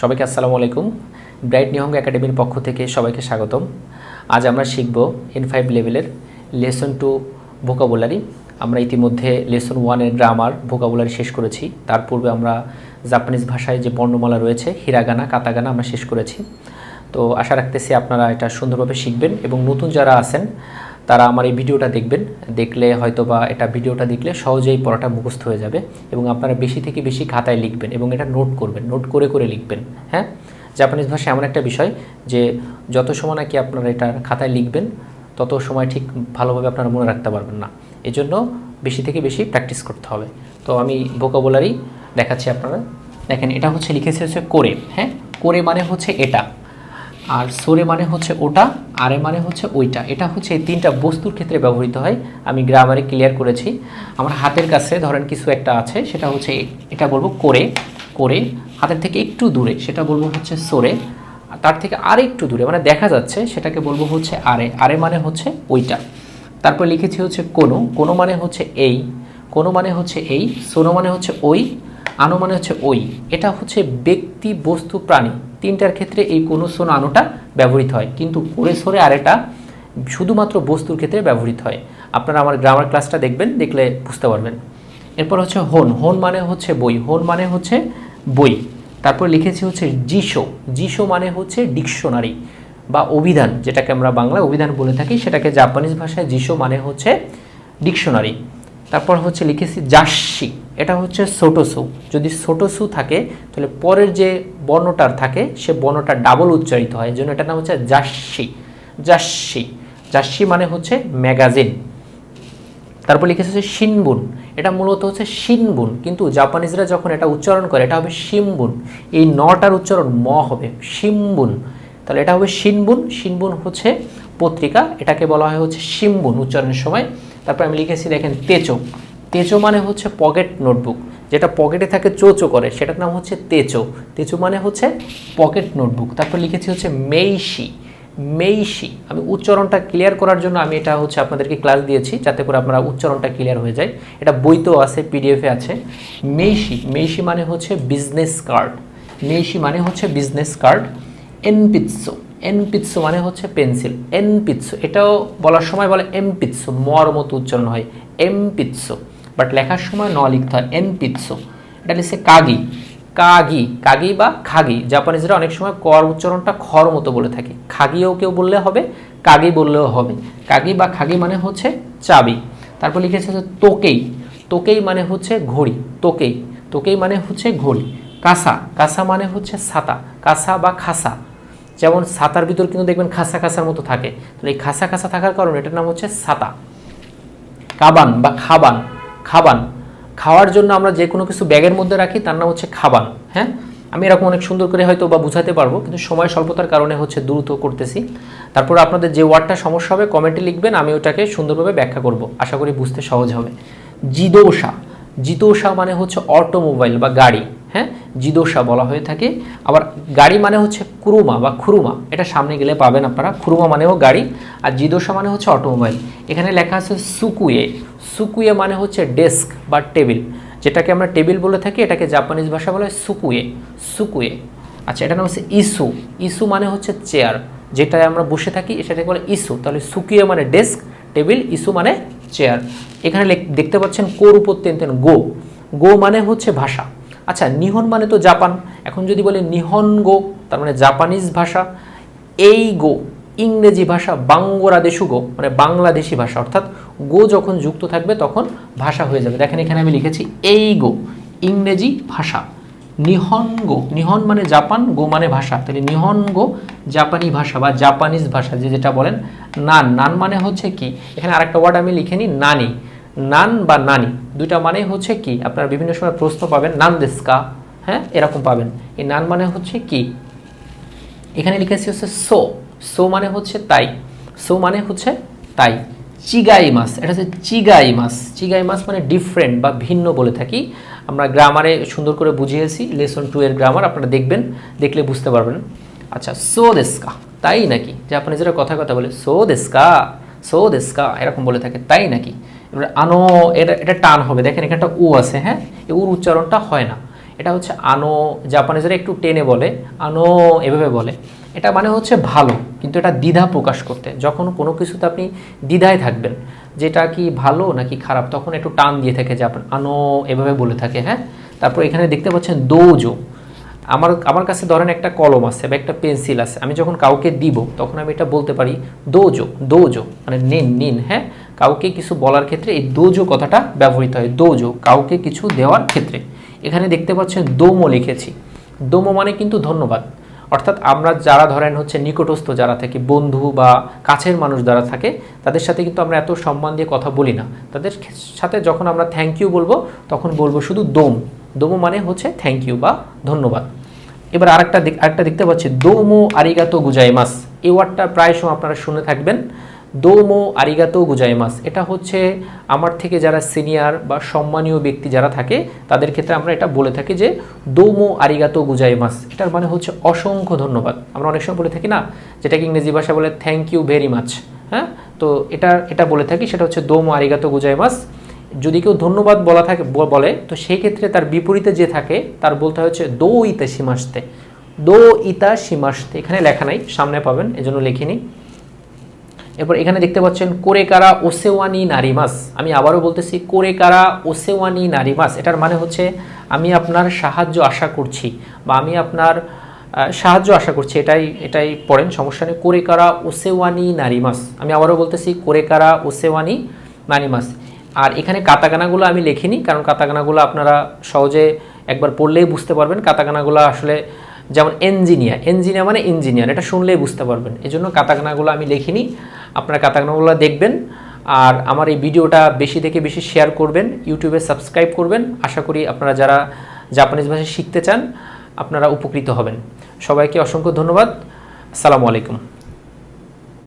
সবাইকে আসসালামু আলাইকুম। ব্রাইট নিহঙ্গ একাডেমির পক্ষ থেকে সবাইকে স্বাগতম। আজ আমরা শিখব N5 লেভেলের লেসন 2 ভোকাবুলারি। আমরা ইতিমধ্যে লেসন 1 এর গ্রামার ভোকাবুলারি শেষ করেছি। তার পূর্বে আমরা জাপানিজ ভাষায় যে বর্ণমালা রয়েছে হিরাগানা কাতাগানা আমরা শেষ করেছি। তো আশা রাখতেছি আপনারা এটা সুন্দরভাবে শিখবেন এবং নতুন যারা আছেন তারা আমার এই ভিডিওটা দেখবেন। দেখলে হয়তোবা এটা ভিডিওটা দেখলে সহজেই পড়াটা মুখস্থ হয়ে যাবে এবং আপনারা বেশি থেকে বেশি খাতায় লিখবেন এবং এটা নোট করবেন, নোট করে করে লিখবেন। হ্যাঁ, জাপানিজ ভাষা এমন একটা বিষয় যে যত সময় নাকি আপনারা এটা খাতায় লিখবেন তত সময় ঠিক ভালোভাবে আপনারা মনে রাখতে পারবেন না। এজন্য বেশি থেকে বেশি প্র্যাকটিস করতে হবে। তো আমি ভোকাবুলারি দেখাচ্ছি, আপনারা দেখেন। এটা হচ্ছে লিখেছে হচ্ছে করে। হ্যাঁ, করে মানে হচ্ছে এটা, আর সোরে মানে হচ্ছে ওটা, আরে মানে হচ্ছে ওইটা। এটা হচ্ছে এই তিনটা বস্তুর ক্ষেত্রে ব্যবহৃত হয়। আমি গ্রামারে ক্লিয়ার করেছি। আমার হাতের কাছে ধরেন কিছু একটা আছে, সেটা হচ্ছে এটা বলবো করে। করে হাতের থেকে একটু দূরে সেটা বলবো হচ্ছে সোরে, তার থেকে আর একটু দূরে মানে দেখা যাচ্ছে সেটাকে বলবো হচ্ছে আরে। আরে মানে হচ্ছে ওইটা। তারপর লিখেছি হচ্ছে কোনো। কোনো মানে হচ্ছে এই, কোনো মানে হচ্ছে এই, সোনো মানে হচ্ছে ওই, আনো মানে হচ্ছে ওই। এটা হচ্ছে ব্যক্তি, বস্তু, প্রাণী তিনটার ক্ষেত্রে এই কোনো সোনো আনোটা ব্যবহৃত হয়, কিন্তু করে সরে আর এটা শুধুমাত্র বস্তুর ক্ষেত্রে ব্যবহৃত হয়। আপনারা আমার গ্রামার ক্লাসটা দেখবেন, দেখলে বুঝতে পারবেন। এরপর হচ্ছে হোন। হোন মানে হচ্ছে বই, হোন মানে হচ্ছে বই। তারপর লিখেছি হচ্ছে জিশো। জিশো মানে হচ্ছে ডিকশনারি বা অভিধান, যেটাকে আমরা বাংলায় অভিধান বলে থাকি, সেটাকে জাপানিজ ভাষায় জিশো মানে হচ্ছে ডিকশনারি। তারপর হচ্ছে লিখেছি জাসি। এটা হচ্ছে ছোটোসু। যদি ছোটোসু থাকে তাহলে পরের যে বর্ণটার থাকে সে বর্ণটা ডাবল উচ্চারিত হয়, এই জন্য এটার নাম হচ্ছে জাসি। জাসি, জাসি মানে হচ্ছে ম্যাগাজিন। তারপর লিখেছে হচ্ছে শিনবুন। এটা মূলত হচ্ছে শিনবুন, কিন্তু জাপানিজরা যখন এটা উচ্চারণ করে এটা হবে শিমবুন। এই নটার উচ্চারণ ম হবে, শিমবুন। তাহলে এটা হবে শিনবুন। শিনবুন হচ্ছে পত্রিকা, এটাকে বলা হয় হচ্ছে শিমবুন উচ্চারণের সময়। তারপর আমি লিখেছি দেখেন তেচো। তেচো মানে হচ্ছে পকেট নোটবুক, যেটা পকেটে থাকে চোচো করে সেটার নাম হচ্ছে তেচো। তেচো মানে হচ্ছে পকেট নোটবুক। তারপর লিখেছি হচ্ছে মেইশি। মেইশি, আমি উচ্চারণটা ক্লিয়ার করার জন্য আমি এটা হচ্ছে আপনাদেরকে ক্লাস দিয়েছি, যাতে করে আপনারা উচ্চারণটা ক্লিয়ার হয়ে যায়। এটা বইতেও আছে, পিডিএফে আছে। মেইশি, মেইশি মানে হচ্ছে বিজনেস কার্ড। মেইশি মানে হচ্ছে বিজনেস কার্ড। এনপিৎসো, এনপিৎসো মানে হচ্ছে পেন্সিল। এনপিৎসো এটাও বলার সময় বলে এমপিৎসো, মর মতো উচ্চারণ হয় এমপিৎসো, বাট লেখার সময় ন লিখতে হয় এনপিৎসো। এটা লিখছে কাগি। কাগি, কাগি বা খাগি। জাপানিজরা অনেক সময় কর উচ্চারণটা খর মতো বলে থাকে। খাগিও কেউ বললে হবে, কাগি বললেও হবে। কাগি বা খাগি মানে হচ্ছে চাবি। তারপর লিখেছে হচ্ছে তোকেই। তোকেই মানে হচ্ছে ঘড়ি। তোকেই, তোকেই মানে হচ্ছে ঘড়ি। কাসা, কাসা মানে হচ্ছে ছাতা। কাসা বা খাসা, যেমন ছাতার ভিতর কিন্তু দেখবেন খাসা খাসার মতো থাকে, তো এই খাসা খাসা থাকার কারণে এটার নাম হচ্ছে ছাতা। কাবান বা খাবান। খাবান, খাওয়ার জন্য আমরা যে কোনো কিছু ব্যাগের মধ্যে রাখি তার নাম হচ্ছে খাবান। হ্যাঁ, আমি এরকম অনেক সুন্দর করে হয়তো বা বুঝাতে পারবো, কিন্তু সময় স্বল্পতার কারণে হচ্ছে দ্রুত করতেছি। তারপর আপনাদের যে ওয়ার্ডটা সমস্যা হবে কমেন্টে লিখবেন, আমি ওটাকে সুন্দরভাবে ব্যাখ্যা করব, আশা করি বুঝতে সহজ হবে। জিদোসা। জিদোসা মানে হচ্ছে অটোমোবাইল বা গাড়ি। হ্যাঁ, জিদোসা বলা হয়ে থাকে। আবার গাড়ি মানে হচ্ছে কুরুমা বা খুরুমা, এটা সামনে গেলে পাবেন আপনারা। খুরুমা মানেও গাড়ি, আর জিদোসা মানে হচ্ছে অটোমোবাইল। এখানে লেখা আছে সুকুয়ে। সুকুয়ে মানে হচ্ছে ডেস্ক বা টেবিল, যেটাকে আমরা টেবিল বলে থাকি, এটাকে জাপানিজ ভাষা বলে সুকুয়ে। সুকুয়ে। আচ্ছা, এটার নাম হচ্ছে ইসু। ইসু মানে হচ্ছে চেয়ার, যেটায় আমরা বসে থাকি সেটাকে বলে ইসু। তাহলে সুকুয়ে মানে ডেস্ক, টেবিল, ইসু মানে চেয়ার। এখানে দেখতে পাচ্ছেন কোর উপর তেন গো। গো মানে হচ্ছে ভাষা। আচ্ছা, নিহন মানে তো জাপান। এখন যদি বলে নিহনগো তার মানে জাপানিজ ভাষা। এই গো ইংরেজি ভাষা। বাংলাদেশু গো মানে বাংলাদেশি ভাষা, অর্থাৎ গো যখন যুক্ত থাকবে তখন ভাষা হয়ে যাবে। দেখেন এখানে আমি লিখেছি এই গো ইংরেজি ভাষা। নিহনগো, নিহন মানে জাপান, গো মানে ভাষা, তাহলে নিহনগো জাপানি ভাষা বা জাপানিজ ভাষা, যেটা বলেন নান। নান মানে হচ্ছে কি, এখানে আরেকটা ওয়ার্ড আমি লিখে নিই, নানি। নান বা নানি দুইটা মানে হচ্ছে কি, আপনারা বিভিন্ন সময় প্রশ্ন পাবেন নান দেস্কা, হ্যাঁ এরকম পাবেন। এই নান মানে হচ্ছে কি, এখানে লিখেছি হচ্ছে সো। সো মানে হচ্ছে তাই। সো মানে হচ্ছে তাই। চিগাই মাস, এটা হচ্ছে চিগাই মাস। চিগাই মাস মানে ডিফারেন্ট বা ভিন্ন বলে থাকি। আমরা গ্রামারে সুন্দর করে বুঝিয়েছি, লেসন 2 এর গ্রামার আপনারা দেখবেন, দেখলে বুঝতে পারবেন। আচ্ছা, সো দেস্কা তাই নাকি, জাপানিজরা কথা কথা বলে সো দেস্কা, সো দেস্কা এরকম বলে থাকে, তাই নাকি। এবার আনো, এটা টান হবে, দেখেন এখানে একটা উ আছে। হ্যাঁ, এই উর উচ্চারণটা হয় না, এটা হচ্ছে আনো, জাপানিজরা একটু টেনে বলে, আনো এভাবে বলে। এটা মানে হচ্ছে ভালো, কিন্তু এটা দ্বিধা প্রকাশ করতে। যখন কোনো কিছুতে আপনি দ্বিধায় থাকবেন যেটা কি ভালো নাকি খারাপ, তখন একটু টান দিয়ে থাকে যে আপনি আনো এভাবে বলে থাকে। হ্যাঁ, তারপর এখানে দেখতে পাচ্ছেন দোজো। আমার কাছে ধরেন একটা কলম আছে বা একটা পেন্সিল আছে, আমি যখন কাউকে দিব তখন আমি এটা বলতে পারি দোজো, দোজো মানে নিন নিন। হ্যাঁ, কাউকে কিছু বলার ক্ষেত্রে এই দোজো কথাটা ব্যবহৃত হয়, দোজো কাউকে কিছু দেওয়ার ক্ষেত্রে। এখানে দেখতে পাচ্ছেন দোমো লিখেছি, দোমো মানে কিন্তু ধন্যবাদ। অর্থাৎ আমরা যারা ধরেন হচ্ছে নিকটস্থ যারা থাকে, বন্ধু বা কাছের মানুষ যারা থাকে, তাদের সাথে কিন্তু আমরা এত সম্মান দিয়ে কথা বলি না। তাদের সাথে যখন আমরা থ্যাংক ইউ বলবো তখন বলবো শুধু দোম। দোমো মানে হচ্ছে থ্যাংক ইউ বা ধন্যবাদ। এবার আরেকটা দেখতে পাচ্ছি দোমো আরিগাতো গুজাইমাস। এই ওয়ার্ডটা প্রায় সময় আপনারা শুনে থাকবেন, দোমো আরিগাতো গুজাইমাস। এটা হচ্ছে আমার থেকে যারা সিনিয়র বা সম্মানীয় ব্যক্তি যারা থাকে তাদের ক্ষেত্রে আমরা এটা বলে থাকি যে দোমো আরিগাতো গুজাইমাস। এটার মানে হচ্ছে অসংখ্য ধন্যবাদ। আমরা অনেক সময় বলে থাকি না, যেটাকে ইংরেজি ভাষা বলে থ্যাংক ইউ ভেরি মাচ। হ্যাঁ, তো এটা বলে থাকি, সেটা হচ্ছে দোমো আরিগাতো গুজাইমাস। যদি কেউ ধন্যবাদ বলে তো সেই ক্ষেত্রে তার বিপরীতে যে থাকে তার বলতে হচ্ছে দো ইতা সীমাস্তে, দো ইতা সীমাস্তে। এখানে লেখা নাই, সামনে পাবেন, এজন্য লিখিনি। এরপর এখানে দেখতে পাচ্ছেন কোরেকারা ওসেওয়ানি নারিমাস। আমি আবারও বলতেছি কোরেকারা ওসেওয়ানি নারিমাস। এটার মানে হচ্ছে আমি আপনার সাহায্য আশা করছি বা আমি আপনার সাহায্য আশা করছি, এটাই পড়েন, সমস্যা নেই। কোরেকারা ওসেওয়ানি নারিমাস। আমি আবারও বলতেছি কোরেকারা ওসেওয়ানি নারিমাস। আর এখানে কাতাকানাগুলো আমি লিখিনি, কারণ কাতাকানাগুলো আপনারা সহজে একবার পড়লেই বুঝতে পারবেন। কাতাকানাগুলো আসলে যেমন এঞ্জিনিয়ার মানে ইঞ্জিনিয়ার, এটা শুনলেই বুঝতে পারবেন। এই জন্য কাতাকানাগুলো আমি লিখিনি, আপনারা কাতাকানাগুলো দেখবেন। আর আমার এই ভিডিওটা বেশি থেকে বেশি শেয়ার করবেন, ইউটিউবে সাবস্ক্রাইব করবেন। আশা করি আপনারা যারা জাপানিজ ভাষা শিখতে চান আপনারা উপকৃত হবেন। সবাইকে অসংখ্য ধন্যবাদ। আসসালামু আলাইকুম।